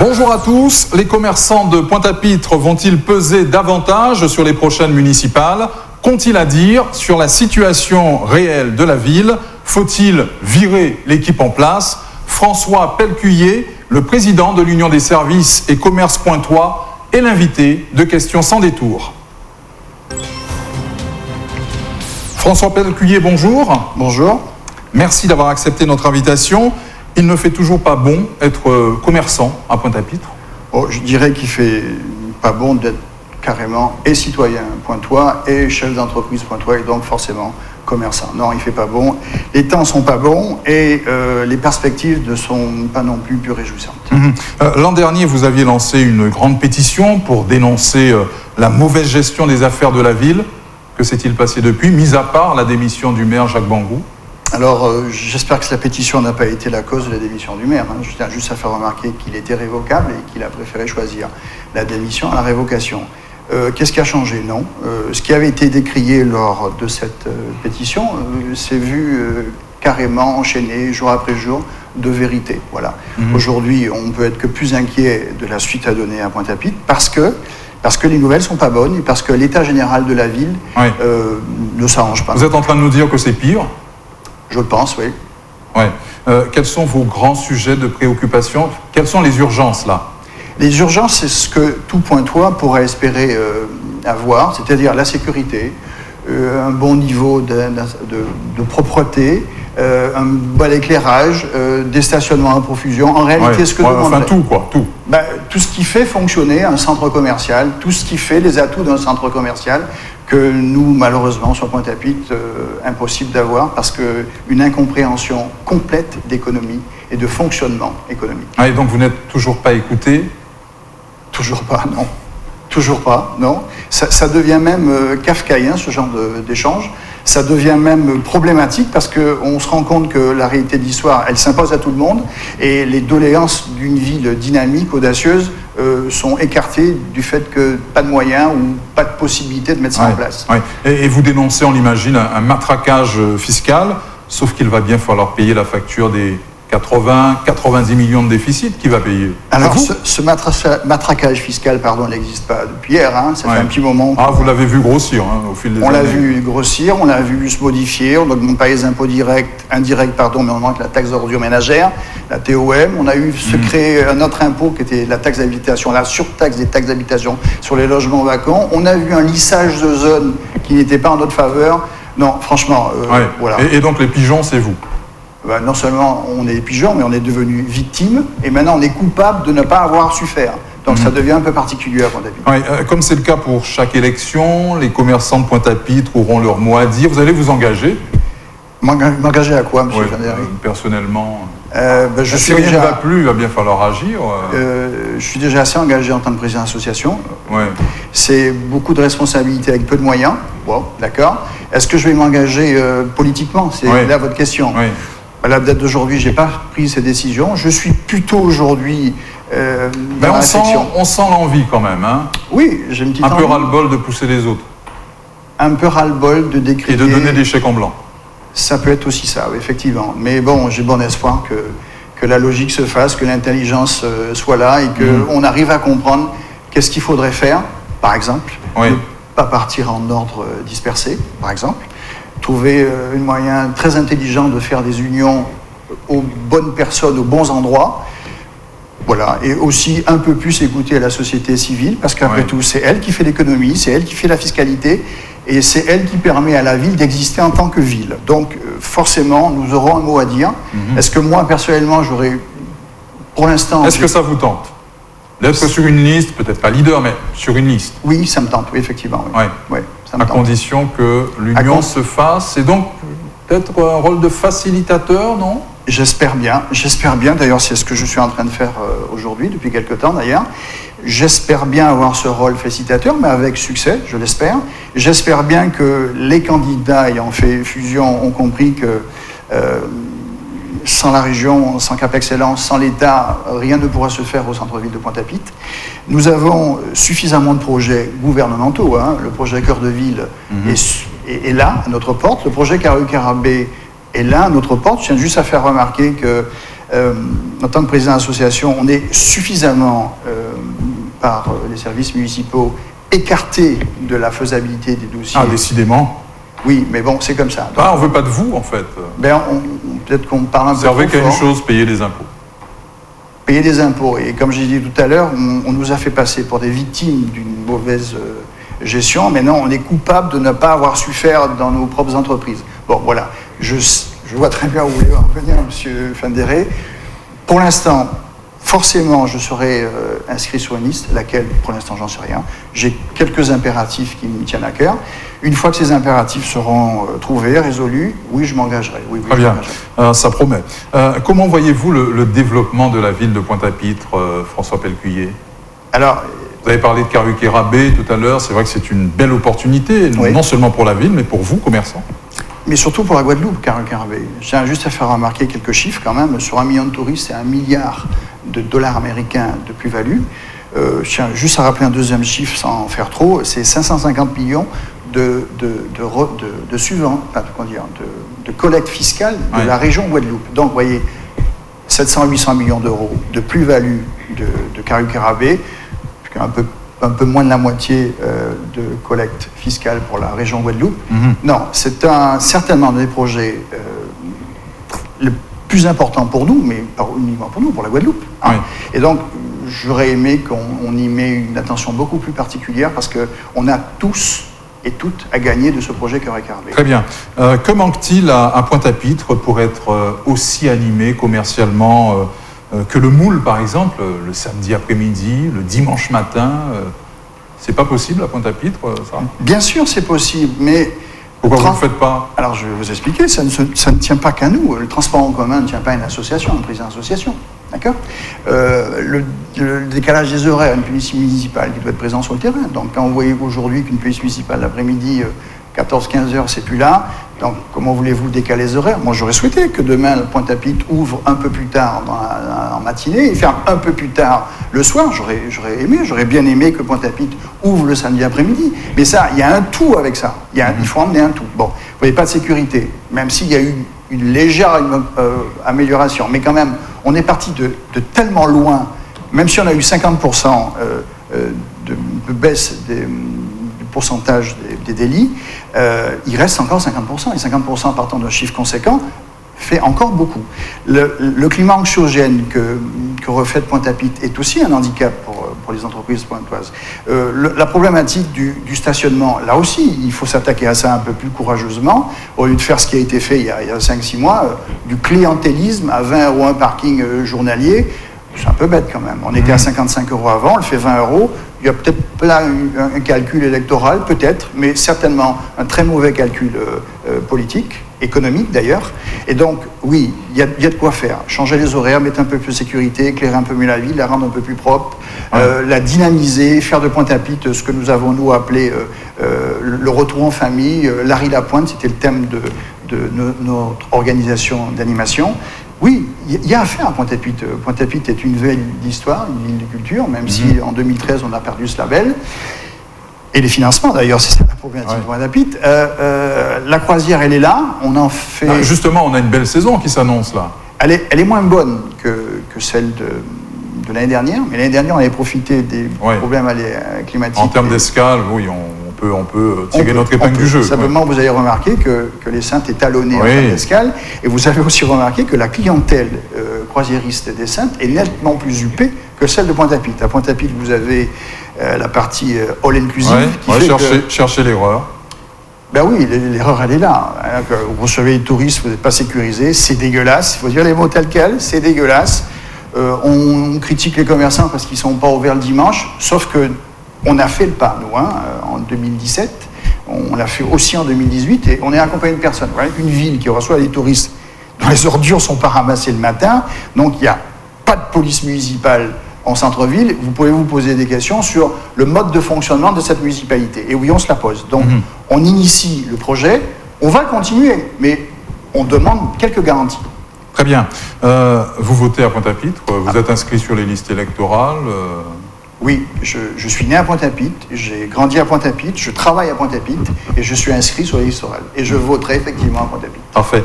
Bonjour à tous. Les commerçants de Pointe-à-Pitre vont-ils peser davantage sur les prochaines municipales ? Qu'ont-ils à dire sur la situation réelle de la ville ? Faut-il virer l'équipe en place ? François Pelcuyer, le président de l'Union des services et commerces pointois, est l'invité de Questions sans détour. François Pelcuyer, bonjour. Bonjour. Merci d'avoir accepté notre invitation. Il ne fait toujours pas bon être commerçant à Pointe-à-Pitre ? Je dirais qu'il ne fait pas bon d'être carrément et citoyen pointois et chef d'entreprise pointois et donc forcément commerçant. Non, il ne fait pas bon. Les temps ne sont pas bons et les perspectives ne sont pas non plus réjouissantes. L'an dernier, vous aviez lancé une grande pétition pour dénoncer la mauvaise gestion des affaires de la ville. Que s'est-il passé depuis, mis à part la démission du maire Jacques Bangrou ? Alors, j'espère que la pétition n'a pas été la cause de la démission du maire. Je tiens juste à faire remarquer qu'il était révocable et qu'il a préféré choisir la démission à la révocation. Qu'est-ce qui a changé ? Non. Ce qui avait été décrié lors de cette pétition s'est vu carrément enchaîné jour après jour de vérité. Voilà. Aujourd'hui, on ne peut être que plus inquiet de la suite à donner à Pointe-à-Pitre parce que les nouvelles ne sont pas bonnes et parce que l'état général de la ville ne s'arrange pas. Vous êtes en train de nous dire que c'est pire ? Je le pense, oui. Ouais. Quels sont vos grands sujets de préoccupation ? Quelles sont les urgences, là ? Les urgences, c'est ce que tout pointois pourrait espérer avoir, c'est-à-dire la sécurité, un bon niveau de propreté, un bon éclairage, des stationnements à profusion. En réalité, ce que enfin tout, quoi, tout. Tout ce qui fait fonctionner un centre commercial, tout ce qui fait les atouts d'un centre commercial que nous, malheureusement, sur Pointe-à-Pitre, impossible d'avoir parce qu'une incompréhension complète d'économie et de fonctionnement économique. Et donc vous n'êtes toujours pas écouté ? Toujours pas, non. Toujours pas, non. Ça devient même kafkaïen, ce genre d'échange. Ça devient même problématique parce qu'on se rend compte que la réalité de l'histoire, elle s'impose à tout le monde et les doléances d'une ville dynamique, audacieuse, sont écartées du fait que pas de moyens ou pas de possibilité de mettre ça en place. Et vous dénoncez, on l'imagine, un matraquage fiscal, sauf qu'il va bien falloir payer la facture des 90 millions de déficit. Qui va payer ? Alors, ce matraquage fiscal, il n'existe pas depuis hier. Ça fait un petit moment. Vous l'avez vu grossir au fil des années. On l'a vu grossir, on l'a vu se modifier. On n'augmente pas les impôts indirects, mais on augmente la taxe d'ordures ménagères, la TOM. On a eu se créer un autre impôt qui était la taxe d'habitation, la surtaxe des taxes d'habitation sur les logements vacants. On a vu un lissage de zones qui n'était pas en notre faveur. Non, franchement, voilà. Et donc les pigeons, c'est vous ? Non seulement on est pigeons, mais on est devenu victime, et maintenant on est coupable de ne pas avoir su faire. Donc ça devient un peu particulier à Pointe-à-Pitre. Comme c'est le cas pour chaque élection, les commerçants de Pointe-à-Pitre auront leur mot à dire. Vous allez vous engager ? M'engager à quoi, M. Fandéry ? Personnellement, si rien ne va plus, il va bien falloir agir. Je suis déjà assez engagé en tant que président d'association. C'est beaucoup de responsabilités avec peu de moyens. Bon, d'accord. Est-ce que je vais m'engager politiquement ? C'est là votre question. À la date d'aujourd'hui, je n'ai pas pris ces décisions. Je suis plutôt aujourd'hui dans la réflexion. On sent l'envie quand même. Oui, j'ai une petite envie. Un peu ras-le-bol de pousser les autres. Un peu ras-le-bol de décrire. Et de donner des chèques en blanc. Ça peut être aussi ça, oui, effectivement. Mais bon, j'ai bon espoir que la logique se fasse, que l'intelligence soit là et qu'on arrive à comprendre qu'est-ce qu'il faudrait faire, par exemple. Ne pas partir en ordre dispersé, par exemple. Trouver un moyen très intelligent de faire des unions aux bonnes personnes, aux bons endroits. Voilà. Et aussi un peu plus écouter la société civile, parce qu'après tout, c'est elle qui fait l'économie, c'est elle qui fait la fiscalité, et c'est elle qui permet à la ville d'exister en tant que ville. Donc, forcément, nous aurons un mot à dire. Est-ce que moi, personnellement, j'aurais, pour l'instant... Est-ce que ça vous tente d'être sur une liste, peut-être pas leader, mais sur une liste ? Oui, ça me tente, oui, effectivement. Oui. À condition que l'union se fasse. Et donc, peut-être un rôle de facilitateur, non ? J'espère bien. D'ailleurs, c'est ce que je suis en train de faire aujourd'hui, depuis quelque temps d'ailleurs. J'espère bien avoir ce rôle facilitateur, mais avec succès, je l'espère. J'espère bien que les candidats ayant fait fusion ont compris que sans la région, sans Cap Excellence, sans l'État, rien ne pourra se faire au centre-ville de Pointe-à-Pitre. Nous avons suffisamment de projets gouvernementaux. Le projet Cœur de Ville est là, à notre porte. Le projet Carré-Carabé est là, à notre porte. Je tiens juste à faire remarquer que En tant que président d'association, on est suffisamment, par les services municipaux, écarté de la faisabilité des dossiers. Ah, décidément. Oui, mais bon, c'est comme ça. Donc, on ne veut pas de vous, en fait. Ben, peut-être qu'on parle un peu trop fort. Servez qu'à une chose, payer des impôts. Payer des impôts. Et comme j'ai dit tout à l'heure, on nous a fait passer pour des victimes d'une mauvaise gestion. Maintenant, on est coupable de ne pas avoir su faire dans nos propres entreprises. Bon, voilà. Je vois très bien où vous voulez en venir, M. Fendéré. Pour l'instant, forcément, je serai inscrit sur une liste, laquelle, pour l'instant, j'en sais rien. J'ai quelques impératifs qui me tiennent à cœur. Une fois que ces impératifs seront trouvés, résolus, oui, je m'engagerai. Oui, très bien, ça promet. Comment voyez-vous le développement de la ville de Pointe-à-Pitre, François Pelcuyer? Alors, vous avez parlé de Caruquet-Rabé tout à l'heure. C'est vrai que c'est une belle opportunité, oui, non seulement pour la ville, mais pour vous, commerçants. Mais surtout pour la Guadeloupe, Caruquet-Rabé. Je tiens juste à faire remarquer quelques chiffres quand même. Sur 1 million de touristes, c'est $1 milliard américains de plus-value. Je tiens juste à rappeler un deuxième chiffre sans en faire trop. C'est 550 millions de collecte fiscale de la région Guadeloupe. Donc, vous voyez, 700-800 millions d'euros de plus-value de Caruquet-Rabé, un peu moins de la moitié de collecte fiscale pour la région Guadeloupe. Non, c'est certainement des projets le plus important pour nous, mais pas uniquement pour nous, pour la Guadeloupe. Hein. Oui. Et donc, j'aurais aimé qu'on y met une attention beaucoup plus particulière parce qu'on a tous et toutes à gagner de ce projet Caruquet-Rabé. Très bien. Que manque-t-il à Pointe-à-Pitre pour être aussi animé commercialement que le Moule, par exemple, le samedi après-midi, le dimanche matin? C'est pas possible à Pointe-à-Pitre, ça? Bien sûr, c'est possible, mais... Pourquoi vous ne le faites pas? Alors, je vais vous expliquer, ça ne tient pas qu'à nous. Le transport en commun ne tient pas à une association, un président d'association. D'accord? Le décalage des horaires, une police municipale qui doit être présente sur le terrain. Donc, quand vous voyez aujourd'hui qu'une police municipale l'après-midi, 14-15 heures, c'est plus là. Donc, comment voulez-vous décaler les horaires? Moi, j'aurais souhaité que demain, le Pointe-à-Pitre ouvre un peu plus tard en matinée et ferme un peu plus tard le soir. J'aurais bien aimé que Pointe-à-Pitre ouvre le samedi après-midi. Mais ça, il y a un tout avec ça. Il faut emmener un tout. Bon, vous voyez, pas de sécurité, même s'il y a eu une légère amélioration. Mais quand même, on est parti de tellement loin, même si on a eu 50% de baisse du pourcentage des délits, il reste encore 50%. Et 50% partant d'un chiffre conséquent fait encore beaucoup. Le climat anxiogène que reflète Pointe-à-Pitre est aussi un handicap pour les entreprises pointoises. La problématique du stationnement, là aussi, il faut s'attaquer à ça un peu plus courageusement, au lieu de faire ce qui a été fait il y a 5-6 mois, du clientélisme à 20 € un parking journalier. C'est un peu bête quand même. On était à 55 € avant, on le fait 20 €. Il y a peut-être là un calcul électoral, peut-être, mais certainement un très mauvais calcul politique, économique d'ailleurs. Et donc, oui, il y a de quoi faire. Changer les horaires, mettre un peu plus de sécurité, éclairer un peu mieux la ville, la rendre un peu plus propre, la dynamiser, faire de Pointe-à-Pitre ce que nous avons, nous, appelé le retour en famille. Larry Lapointe, c'était le thème de notre organisation d'animation. Oui, il y a à faire à Pointe-à-Pitre. Pointe-à-Pitre est une ville d'histoire, une ville de culture, même si en 2013 on a perdu ce label. Et les financements d'ailleurs, c'est ça la problématique de Pointe-à-Pitre. La croisière, elle est là, on en fait... Non, justement, on a une belle saison qui s'annonce là. Elle est moins bonne que celle de l'année dernière, mais l'année dernière on avait profité des problèmes climatiques. En termes d'escale, oui, on peut tirer notre épingle du jeu. Simplement, vous avez remarqué que les Saintes est talonnée en termes d'escale, et vous avez aussi remarqué que la clientèle croisiériste des Saintes est nettement plus huppée que celle de Pointe-à-Pitre. À Pointe-à-Pitre, vous avez la partie all-inclusive. Cherchez l'erreur. Ben oui, l'erreur, elle est là. Vous recevez les touristes, vous n'êtes pas sécurisé, c'est dégueulasse. Il faut dire les mots tels quels, c'est dégueulasse. On critique les commerçants parce qu'ils ne sont pas ouverts le dimanche, sauf que on a fait le pas, nous, en 2017, on l'a fait aussi en 2018, et on est accompagné de personnes. Voilà, une ville qui reçoit des touristes dont les ordures ne sont pas ramassées le matin, donc il n'y a pas de police municipale en centre-ville. Vous pouvez vous poser des questions sur le mode de fonctionnement de cette municipalité. Et oui, on se la pose. Donc, on initie le projet, on va continuer, mais on demande quelques garanties. Très bien. Vous votez à Pointe-à-Pitre, vous êtes inscrit sur les listes électorales. Oui, je suis né à Pointe-à-Pitre, j'ai grandi à Pointe-à-Pitre, je travaille à Pointe-à-Pitre et je suis inscrit sur les listes orales. Et je voterai effectivement à Pointe-à-Pitre. Parfait.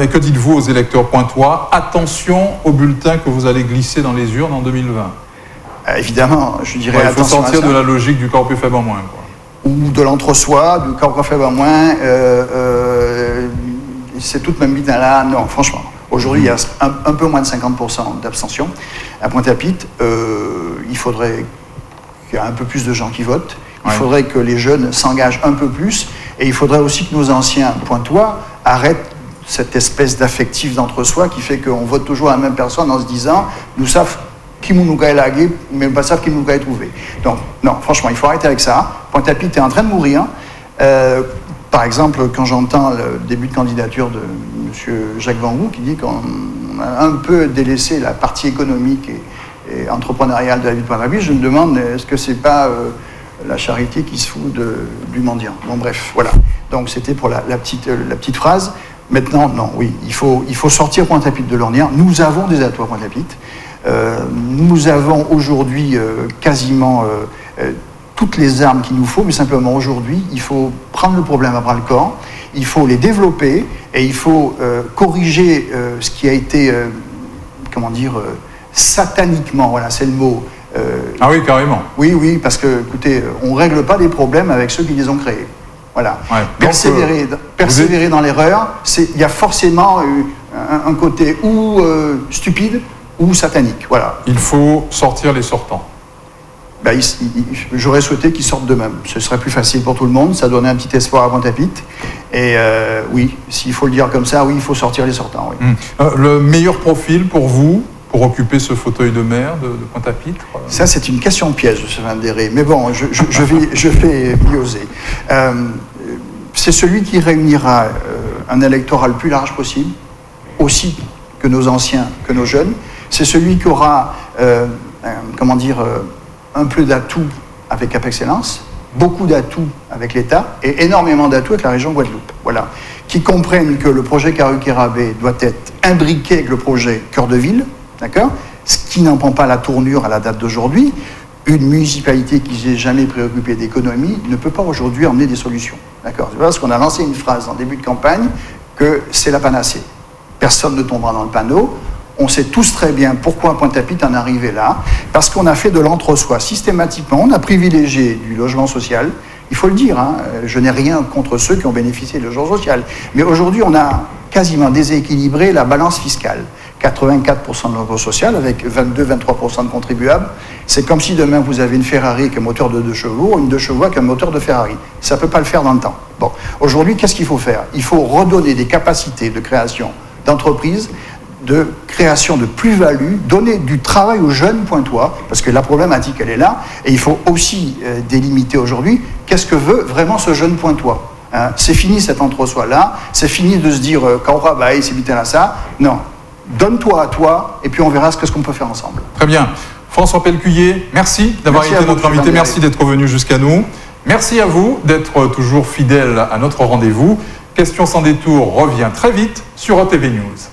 Et que dites-vous aux électeurs pointois? Attention au bulletin que vous allez glisser dans les urnes en 2020. Évidemment, je dirais attention. Il faut sortir de la logique du corps plus faible en moins, quoi. Ou de l'entre-soi, du corps plus faible en moins. C'est toute même là. Non, franchement. Aujourd'hui, il y a un peu moins de 50% d'abstention. À Pointe-à-Pitre, il faudrait qu'il y ait un peu plus de gens qui votent. Il faudrait que les jeunes s'engagent un peu plus. Et il faudrait aussi que nos anciens pointois arrêtent cette espèce d'affectif d'entre-soi qui fait qu'on vote toujours à la même personne en se disant « nous savons qui nous a lagué, mais pas savent qui nous a trouvé ». Donc, non, franchement, il faut arrêter avec ça. Pointe-à-Pitre est en train de mourir. Par exemple, quand j'entends le début de candidature de M. Jacques Van Roux qui dit qu'on a un peu délaissé la partie économique et entrepreneuriale de la vie de Pointe-à-Pitre, je me demande est-ce que c'est pas la charité qui se fout du mendiant. Bon bref, voilà. Donc c'était pour la petite phrase. Maintenant, non, oui, il faut sortir Pointe-à-Pitre de l'ornière. Nous avons des atouts à Pointe-à-Pitre. Nous avons aujourd'hui quasiment toutes les armes qu'il nous faut, mais simplement aujourd'hui, il faut prendre le problème à bras-le-corps, il faut les développer et il faut corriger ce qui a été, sataniquement, voilà, c'est le mot. Ah oui, carrément. Oui, parce que, écoutez, on ne règle pas des problèmes avec ceux qui les ont créés. Voilà. Ouais, persévérer dans l'erreur, il y a forcément un côté ou stupide ou satanique. Voilà. Il faut sortir les sortants. J'aurais souhaité qu'ils sortent d'eux-mêmes. Ce serait plus facile pour tout le monde, ça donnait un petit espoir à Pointe-à-Pitre. Et oui, s'il faut le dire comme ça, oui, il faut sortir les sortants. Oui. Le meilleur profil pour vous, pour occuper ce fauteuil de maire de Pointe-à-Pitre? Ça, c'est une question piège, M. Van der Rey. Mais bon, je vais y oser. C'est celui qui réunira un électorat le plus large possible, aussi que nos anciens, que nos jeunes. C'est celui qui aura, un peu d'atouts avec Cap Excellence, beaucoup d'atouts avec l'État et énormément d'atouts avec la région Guadeloupe. Voilà. Qui comprennent que le projet Caru-Kérabé doit être imbriqué avec le projet Cœur de Ville, d'accord? Ce qui n'en prend pas la tournure à la date d'aujourd'hui. Une municipalité qui ne s'est jamais préoccupée d'économie ne peut pas aujourd'hui emmener des solutions. D'accord? C'est parce qu'on a lancé une phrase en début de campagne que c'est la panacée. Personne ne tombera dans le panneau. On sait tous très bien pourquoi Pointe-à-Pitre en est arrivé là, parce qu'on a fait de l'entre-soi systématiquement, on a privilégié du logement social, il faut le dire, hein, je n'ai rien contre ceux qui ont bénéficié du logement social, mais aujourd'hui on a quasiment déséquilibré la balance fiscale. 84% de logement social avec 22-23% de contribuables, c'est comme si demain vous avez une Ferrari avec un moteur de 2 chevaux, une 2 chevaux avec un moteur de Ferrari. Ça ne peut pas le faire dans le temps. Bon, aujourd'hui, qu'est-ce qu'il faut faire? Il faut redonner des capacités de création d'entreprises, de création de plus-value, donner du travail aux jeunes pointois, parce que la problématique, elle est là, et il faut aussi délimiter aujourd'hui qu'est-ce que veut vraiment ce jeune pointois. Hein, c'est fini cet entre-soi-là, c'est fini de se dire Kaurabaï, c'est bitin à ça. Non, donne-toi à toi, et puis on verra ce qu'on peut faire ensemble. Très bien. François Pelcuyer, merci d'avoir été notre invité, merci d'être venu jusqu'à nous. Merci à vous d'être toujours fidèle à notre rendez-vous. Question sans détour revient très vite sur OTV News.